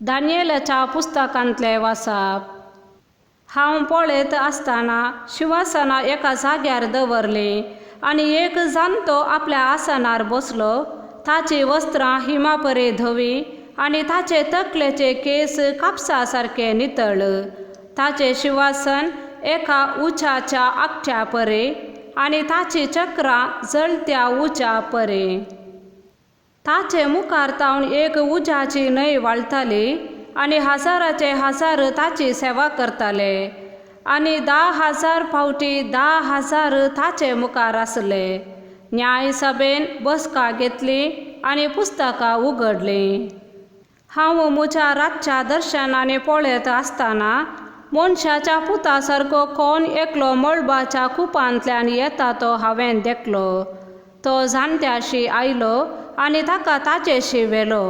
दानियेलाच्या पुस्तकांतले वाचप। हांव पळयत आसतना शिंवासनां एका जाग्यार दवरलीं आनी एक जाणटो आपल्या आसनार बसलो। ताची वस्त्रां हिमापरी धवी आनी ताचे तकलेचे केस कापसा सारके नितळ। ताचें शिंवासन एका उंचाच्या आगठ्या परी आनी ताची चक्रां जळत्या उंचा परी। ताचे मुखार तावन एक उज्याची न्हंय व्हाळटाली आनी हजाराचे हजार ताची सेवा करताले आनी 10,000 फावटी 10,000 ताचे मुखार आसले। न्याय सभेन बसका घेतली आनी पुस्तकां उगडलीं। हांव म्हज्या रातच्या दर्शनांनी पळयत आसतना मनशाच्या पुता सारको कोण एकलो मळबाच्या कुपांतल्यान येता तो हांवें देखलो। तो जाणट्याशी आयलो आनी ताका ताचेशी व्हेलो।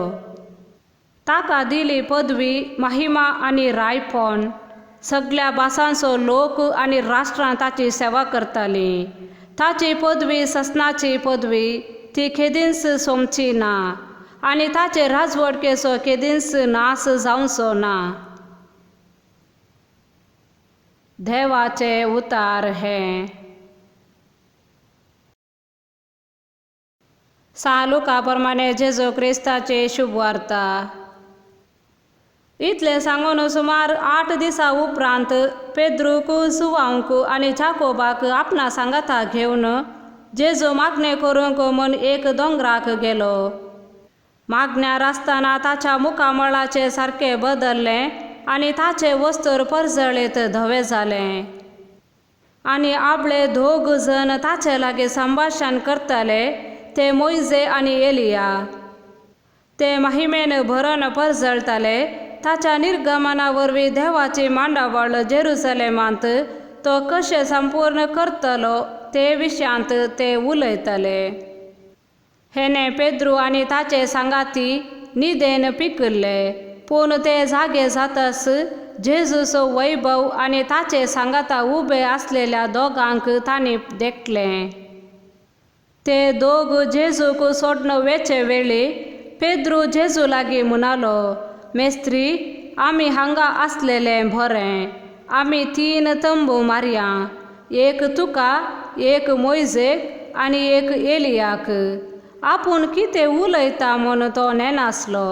ताका दिली पदवी, महिमा आनी रायपण। सगळ्या भासांचो लोक आनी राष्ट्रां ताची सेवा करतालीं। ताची पदवी ससनाची पदवी, ती केदींच सोंपची ना आनी ताचे राजवटकेचो केदींच नास जावचो ना। देवाचे उतार हे। लुका प्रमाणे जेजू क्रिस्ताची शुभ वार्ता। इतले सांगून सुमार 8 दिसां उपरांत पेद्रूक, जुवांक आनी जाकोबाक आपणा सांगाता घेवन जेजू मागणे करूंक म्हूण एक दोंगराक गेलो। मागण्यार आसतना ताच्या मुखामळाचे सारके बदल्ले आनी ताचे वस्त्र परजळीत धवे जाले। आनी आपले 2 जण ताचे लागीं संभाशण करताले, ते मोइजे आनी एलिया। ते महिमेन भरून परजळताले। ताच्या निर्गमना वरवीं देवाची मांडावळ जेरुसलेमांत तो कशें संपूर्ण करतलो ते विशयांत ते उलयताले। हेने पेद्रू आनी ताचे सांगाती न्हिदेन पिकल्ले, पूण ते जागे जाताच जेजूचो वैभव आनी ताचे सांगाता उबे आसलेल्या दोगांक तांणी देखलें। ते 2 जेजूक सोडून वेचे वेळी पेद्रू जेजू लागीं म्हणालो, मेस्त्री, आमी हांगा आसलेलें बरें। आमी 3 तंबू मारया, एक तुका, एक मोइजेक आनी एक एलियाक। आपूण कितें उलयता म्हूण तो नेनासलो।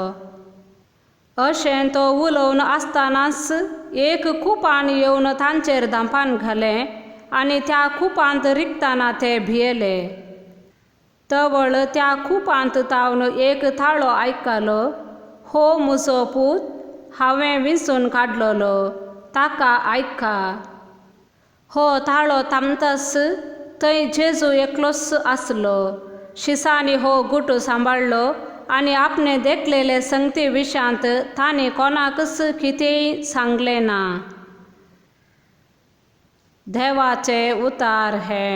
अशें तो उलोवन आसतनाच एक कुपान येवन तांचेर धांपान घालें आनी त्या कुपांत रिगतना ते भियेले। तवळ त्या कुपांत तावन एक थाळो आयकलो, हो म्हजो पूत, हांवें विंचून काडलोलो, ताका आयका। हो थाळो थांबताच थंय जेजू एकलोच आसलो। शिसांनी हो गुट सांबाळलो आनी आपणे देखलेले संगती विशयांत तांणी कोणाकच कितेंय सांगलें ना। देवाचे उतार हे।